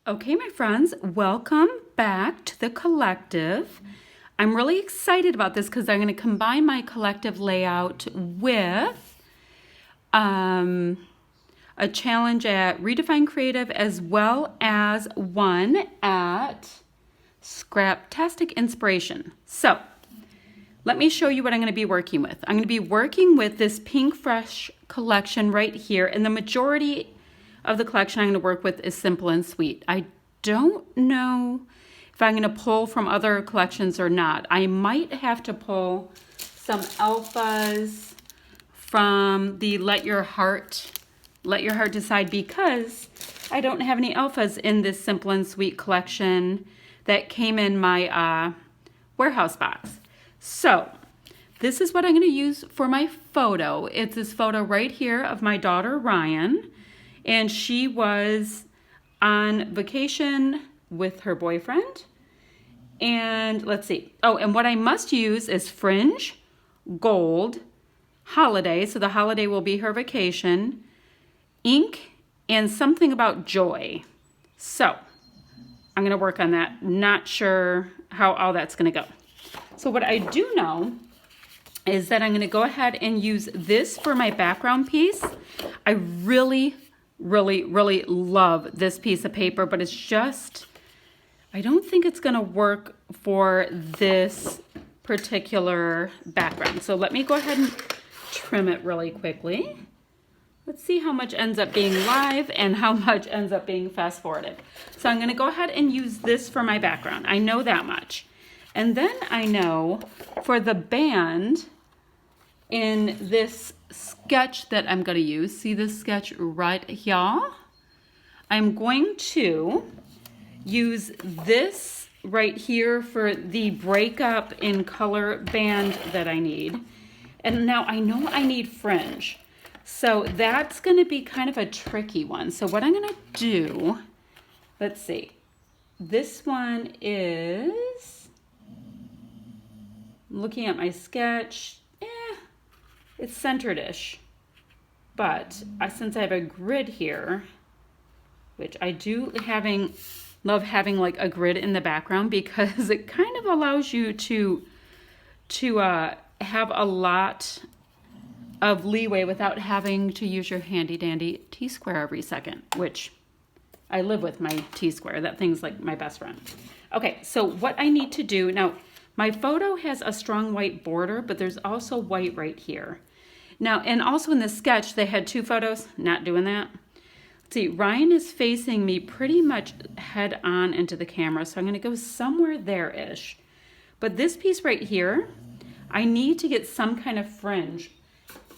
Okay, my friends, welcome back to the collective. I'm really excited about this because I'm going to combine my collective layout with a challenge at Redefined Kreative as well as one at Scraptastic Inspiration. So let me show you what I'm going to be working with. I'm going to be working with this Pinkfresh collection right here, and the majority of the collection I'm going to work with is simple and sweet. I don't know if I'm going to pull from other collections or not. I might have to pull some alphas from the Let Your Heart Decide, because I don't have any alphas in this simple and sweet collection that came in my warehouse box. So this is what I'm going to use for my photo. It's this photo right here of my daughter Ryan, and she was on vacation with her boyfriend. And let's see. Oh, and what I must use is Fringe, Gold, Holiday. So the holiday will be her vacation, ink, and something about joy. So I'm going to work on that. Not sure how all that's going to go. So what I do know is that I'm going to go ahead and use this for my background piece. I really love this piece of paper, but it's just, I don't think it's going to work for this particular background. So let me go ahead and trim it really quickly. Let's see how much ends up being live and how much ends up being fast forwarded. So I'm going to go ahead and use this for my background. I know that much. And then I know for the band in this sketch that I'm going to use, see this sketch right here? I'm going to use this right here for the breakup in color band that I need. And now I know I need fringe. So that's going to be kind of a tricky one. So what I'm going to do, let's see. This one is, looking at my sketch, it's centered-ish. But since I have a grid here, which I do love having like a grid in the background, because it kind of allows you to have a lot of leeway without having to use your handy dandy T-square every second, which I live with my T-square. That thing's like my best friend. Okay, so what I need to do now, my photo has a strong white border, but there's also white right here. Now, and also in the sketch, they had two photos, not doing that. Let's see, Ryan is facing me pretty much head on into the camera, so I'm gonna go somewhere there-ish. But this piece right here, I need to get some kind of fringe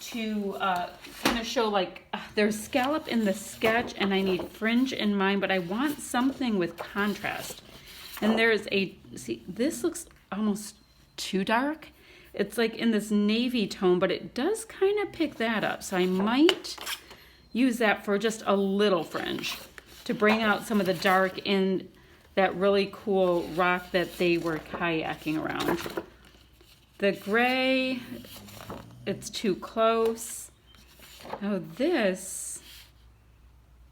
to kind of show, like, there's scallop in the sketch and I need fringe in mine, but I want something with contrast. And there's see, this looks almost too dark. It's like in this navy tone, but it does kind of pick that up. So I might use that for just a little fringe to bring out some of the dark in that really cool rock that they were kayaking around. The gray, it's too close. Oh, this,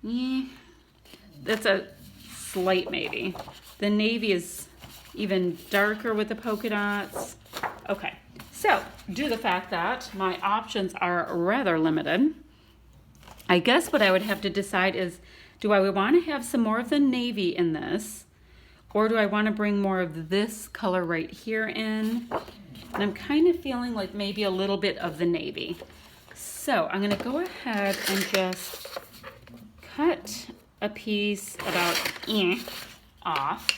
that's a slight maybe. The navy is even darker with the polka dots. Okay, so due to the fact that my options are rather limited, I guess what I would have to decide is, do I want to have some more of the navy in this, or do I want to bring more of this color right here in? And I'm kind of feeling like maybe a little bit of the navy. So I'm going to go ahead and just cut a piece about off.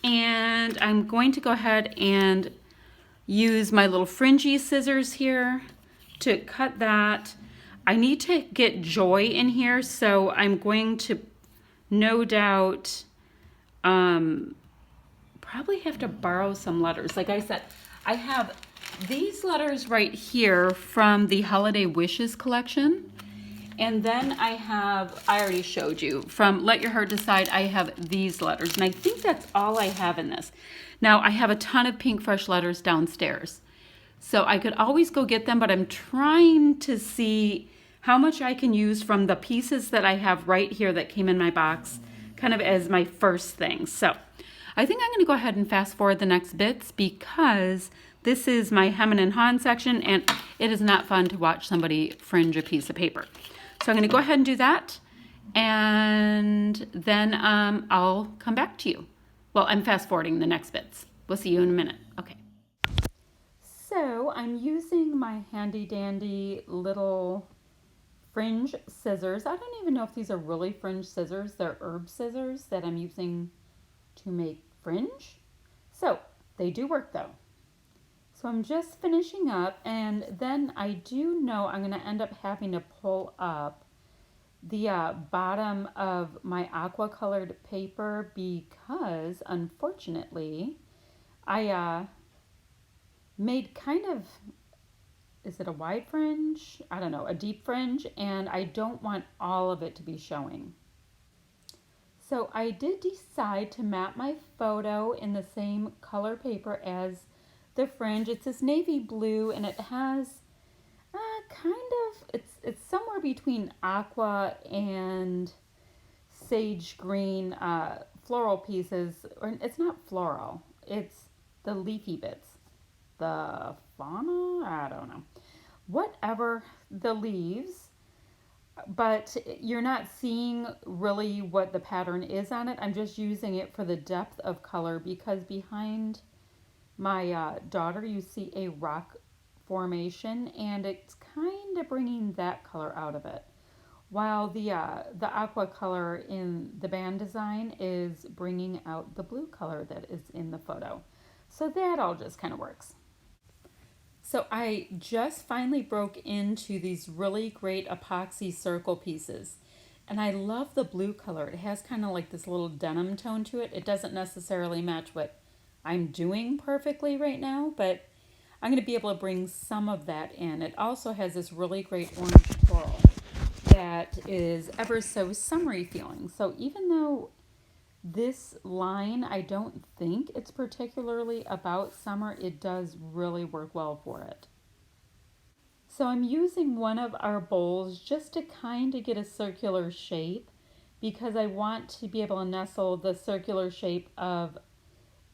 And I'm going to go ahead and use my little fringy scissors here to cut that. I need to get joy in here, so I'm going to no doubt probably have to borrow some letters. Like I said, I have these letters right here from the Holiday Wishes collection. And then I already showed you, from Let Your Heart Decide, I have these letters. And I think that's all I have in this. Now, I have a ton of Pinkfresh letters downstairs. So I could always go get them, but I'm trying to see how much I can use from the pieces that I have right here that came in my box, kind of as my first thing. So I think I'm going to go ahead and fast forward the next bits because this is my hemming and hawing section, and it is not fun to watch somebody fringe a piece of paper. So I'm going to go ahead and do that, and then I'll come back to you. Well, I'm fast forwarding the next bits. We'll see you in a minute. Okay. So I'm using my handy dandy little fringe scissors. I don't even know if these are really fringe scissors. They're herb scissors that I'm using to make fringe. So they do work though. So I'm just finishing up, and then I do know I'm going to end up having to pull up the bottom of my aqua colored paper because unfortunately I made kind of, is it a wide fringe? I don't know, a deep fringe, and I don't want all of it to be showing. So I did decide to map my photo in the same color paper as the fringe. It's this navy blue, and it has kind of, it's somewhere between aqua and sage green floral pieces. Or it's not floral, it's the leafy bits. The fauna, I don't know. Whatever, the leaves, but you're not seeing really what the pattern is on it. I'm just using it for the depth of color because behind my daughter you see a rock formation, and it's kind of bringing that color out of it, while the aqua color in the band design is bringing out the blue color that is in the photo. So that all just kind of works. So I just finally broke into these really great epoxy circle pieces. And I love the blue color. It has kind of like this little denim tone to it. It doesn't necessarily match what I'm doing perfectly right now, but I'm going to be able to bring some of that in. It also has this really great orange coral that is ever so summery feeling. So even though this line, I don't think it's particularly about summer, it does really work well for it. So I'm using one of our bowls just to kind of get a circular shape because I want to be able to nestle the circular shape of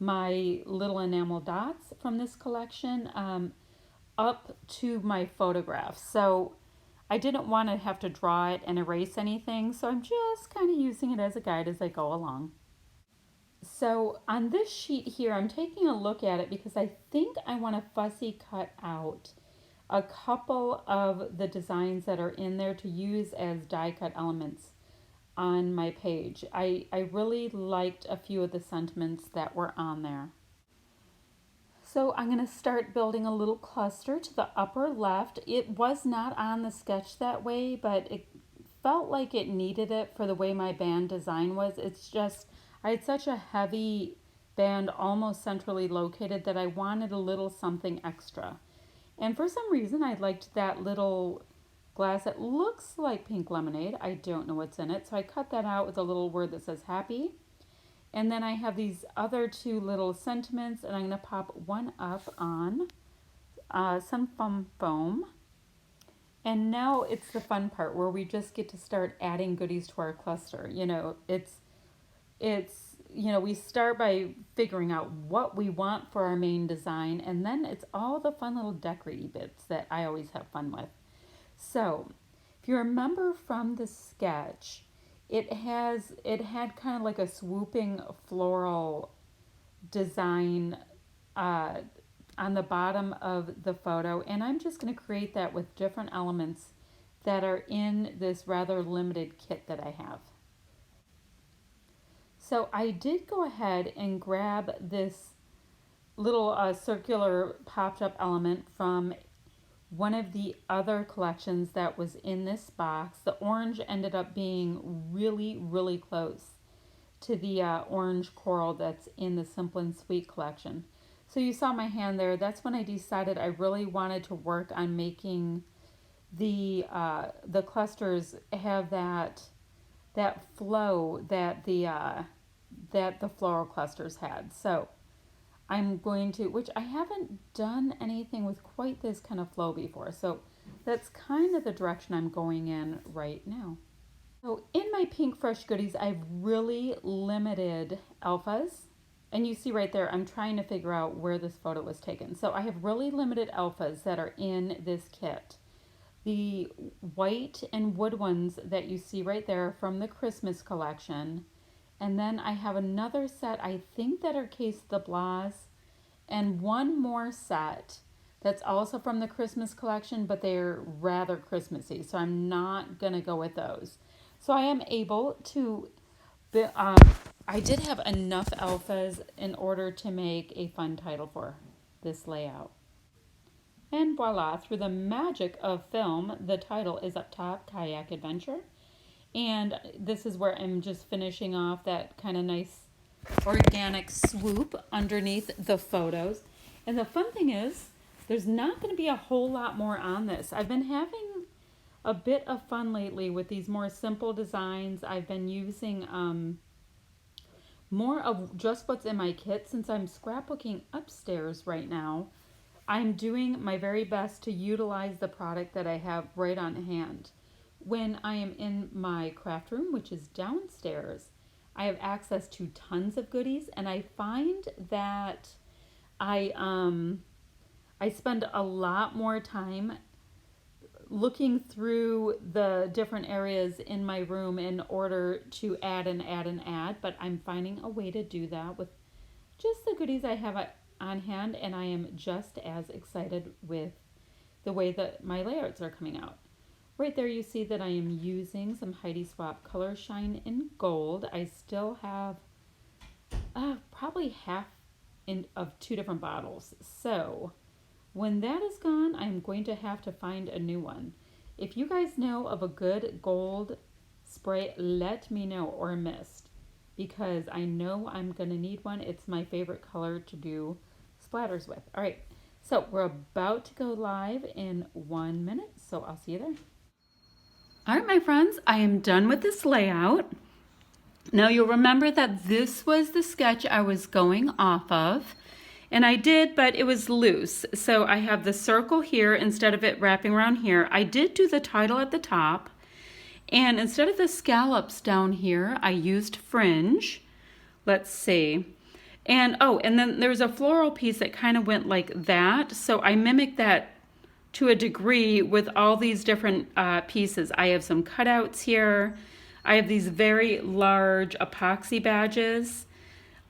my little enamel dots from this collection up to my photograph. So I didn't want to have to draw it and erase anything, so I'm just kind of using it as a guide as I go along. So on this sheet here, I'm taking a look at it because I think I want to fussy cut out a couple of the designs that are in there to use as die cut elements on my page. I really liked a few of the sentiments that were on there. So I'm going to start building a little cluster to the upper left. It was not on the sketch that way, but it felt like it needed it for the way my band design was. It's just, I had such a heavy band almost centrally located that I wanted a little something extra. And for some reason I liked that little glass that looks like pink lemonade. I don't know what's in it. So I cut that out with a little word that says happy. And then I have these other two little sentiments, and I'm going to pop one up on some foam. And now it's the fun part where we just get to start adding goodies to our cluster. You know, we start by figuring out what we want for our main design, and then it's all the fun little decoraty bits that I always have fun with. So if you remember from the sketch, it had kind of like a swooping floral design on the bottom of the photo, and I'm just going to create that with different elements that are in this rather limited kit that I have. So I did go ahead and grab this little circular popped up element from one of the other collections that was in this box. The orange ended up being really, really close to the orange coral that's in the Simple and Sweet collection. So you saw my hand there. That's when I decided I really wanted to work on making the clusters have that flow that the floral clusters had. So I'm going to, which I haven't done anything with quite this kind of flow before. So that's kind of the direction I'm going in right now. So in my Pinkfresh goodies, I've really limited alphas. And you see right there, I'm trying to figure out where this photo was taken. So I have really limited alphas that are in this kit. The white and wood ones that you see right there from the Christmas collection. And then I have another set, I think that are Case de Blas, and one more set that's also from the Christmas collection, but they're rather Christmassy, so I'm not going to go with those. So I am able to, I did have enough alphas in order to make a fun title for this layout. And voila, through the magic of film, the title is up top, Kayak Adventure. And this is where I'm just finishing off that kind of nice organic swoop underneath the photos. And the fun thing is, there's not going to be a whole lot more on this. I've been having a bit of fun lately with these more simple designs. I've been using more of just what's in my kit. Since I'm scrapbooking upstairs right now, I'm doing my very best to utilize the product that I have right on hand. When I am in my craft room, which is downstairs, I have access to tons of goodies, and I find that I spend a lot more time looking through the different areas in my room in order to add and add and add, but I'm finding a way to do that with just the goodies I have on hand, and I am just as excited with the way that my layouts are coming out. Right there you see that I am using some Heidi Swapp Color Shine in gold. I still have probably half of 2 different bottles. So when that is gone, I'm going to have to find a new one. If you guys know of a good gold spray, let me know, or a mist, because I know I'm going to need one. It's my favorite color to do splatters with. All right, so we're about to go live in 1 minute, so I'll see you there. All right, my friends, I am done with this layout. Now you'll remember that this was the sketch I was going off of, and I did, but it was loose. So I have the circle here instead of it wrapping around here. I did do the title at the top, and instead of the scallops down here, I used fringe. Let's see. And oh, and then there's a floral piece that kind of went like that. So I mimicked that to a degree with all these different pieces. I have some cutouts here. I have these very large epoxy badges.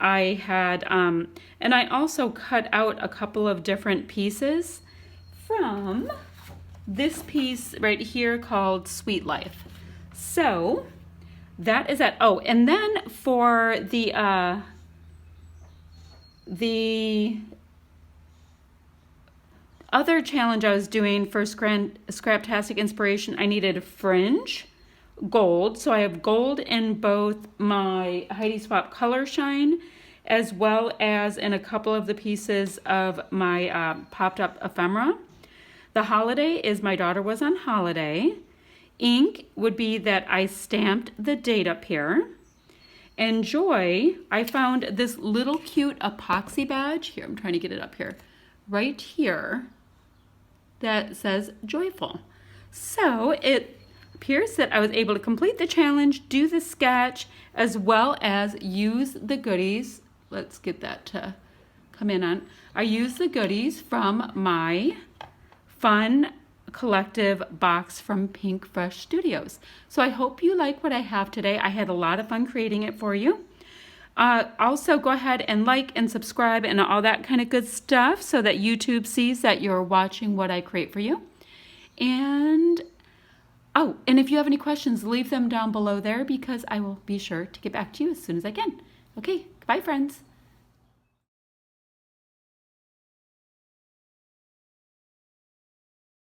I had, and I also cut out a couple of different pieces from this piece right here called Sweet Life. So that is it. Oh, and then for the other challenge I was doing for Scraptastic Inspiration, I needed fringe, gold. So I have gold in both my Heidi Swapp Color Shine, as well as in a couple of the pieces of my popped up ephemera. The holiday is my daughter was on holiday. Ink would be that I stamped the date up here. And joy, I found this little cute epoxy badge. Here, I'm trying to get it up here. Right here. That says joyful. So it appears that I was able to complete the challenge, do the sketch, as well as use the goodies. Let's get that to come in on. I used the goodies from my fun collective box from Pinkfresh Studios. So I hope you like what I have today. I had a lot of fun creating it for you. Also, go ahead and like and subscribe and all that kind of good stuff so that YouTube sees that you're watching what I create for you. And, oh, and if you have any questions, leave them down below there because I will be sure to get back to you as soon as I can. Okay, bye, friends.